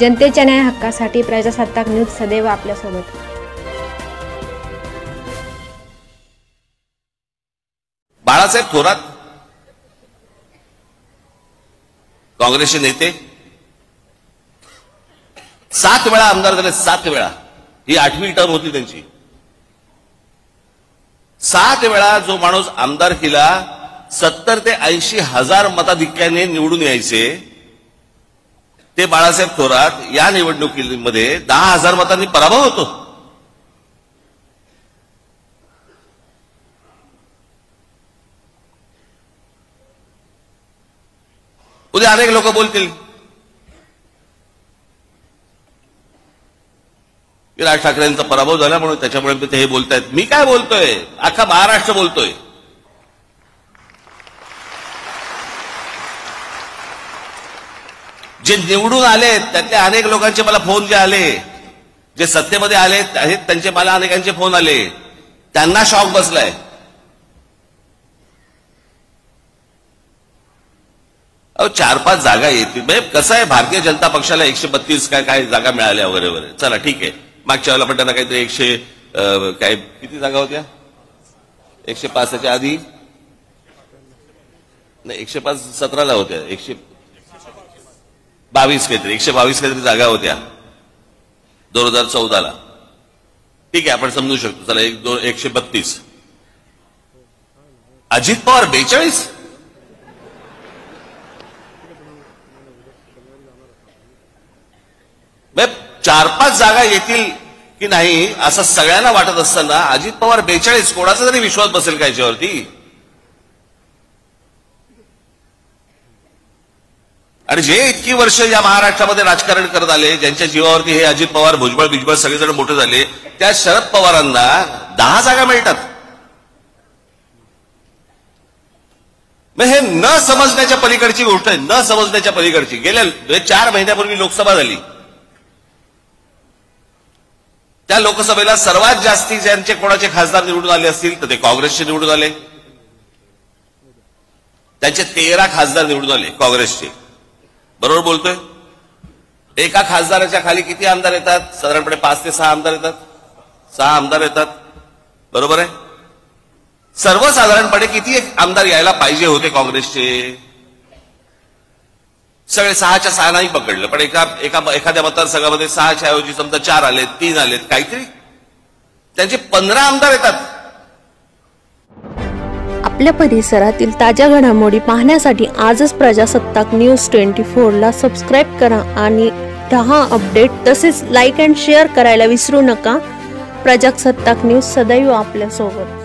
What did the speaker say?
जनतेच्या न्याय हक्कासाठी प्रजासत्ताक न्यूज सदैव आपल्यासोबत। बाळासाहेब थोरात काँग्रेसचे नेते 7 वेळा आमदार झाले, 7 वेळा। ही 8वी टर्म होती त्यांची। 7 वेळा जो माणूस आमदारकीला 70 ते 80 हजार मताधिक्याने निवडून यायचे, ते बाळासाहेब थोरात या निवडणुकीमध्ये 10,000 मतांनी पराभव होतो। उद्या अनेक लोक बोलतील की राज ठाकरेंचा पराभव झाला म्हणून त्याच्यामुळे ते हे बोलतायत। मी काय बोलतोय? अख्खा महाराष्ट्र बोलतोय। जे निवडून आले त्यातले अनेक लोकांचे मला फोन जे आले, जे सत्तेमध्ये आले आहेत त्यांचे मला अनेकांचे फोन आले, त्यांना शॉक बसलाय। अहो 4-5 जागा येतील म्हणजे कसं आहे, भारतीय जनता पक्षाला 132 काय जागा मिळाल्या वगैरे वगैरे, चला ठीक आहे। मागच्या वेळेला पण त्यांना काहीतरी 100 काय किती जागा होत्या? 105 च्या आधी नाही, 105 17ला होत्या, 122 काहीतरी 122 काहीतरी जागा होत्या 2014ला। ठीक आहे, आपण समजू शकतो, चला 132। अजित पवार 42। 4-5 जागा येतील की नाही असं सगळ्यांना वाटत असताना अजित पवार 42, कोणाचा तरी विश्वास बसेल का याच्यावरती? आणि जे इतकी वर्ष या महाराष्ट्रामध्ये राजकारण करत आले, ज्यांच्या जीवावरती हे अजित पवार, भुजबळ बिजबळ सगळेजण मोठे झाले, त्या शरद पवारांना 10 जागा मिळतात। मग हे न समजण्याच्या पलीकडची गोष्ट आहे, न समजण्याच्या पलीकडची। गेल्या 4 महिन्यापूर्वी लोकसभा झाली, त्या लोकसभेला सर्वात जास्ती ज्यांचे कोणाचे खासदार निवडून आले असतील तर ते काँग्रेसचे निवडून आले। त्यांचे 13 खासदार निवडून आले काँग्रेसचे। बरोबर बोलतोय? एका खासदाराच्या खाली किती आमदार येतात? साधारणपणे 5 ते 6 आमदार येतात। 6 आमदार येतात, बरोबर आहे? सर्वसाधारणपणे किती आमदार यायला पाहिजे होते काँग्रेसचे? सगळे 6च्या 6 नाही पकडलं, पण एखाद्या मतदारसंघामध्ये 6च्या ऐवजी समजा 4 आलेत, 3 आलेत, काहीतरी त्यांचे 15 आमदार येतात। आपल्या परिसरातील ताज्या घडामोडी पाहण्यासाठी आजच प्रजासत्ताक न्यूज 24 ला सबस्क्राईब करा आणि रहा अपडेट। तसेच लाईक अँड शेअर करायला विसरू नका। प्रजासत्ताक न्यूज सदैव आपल्यासोबत।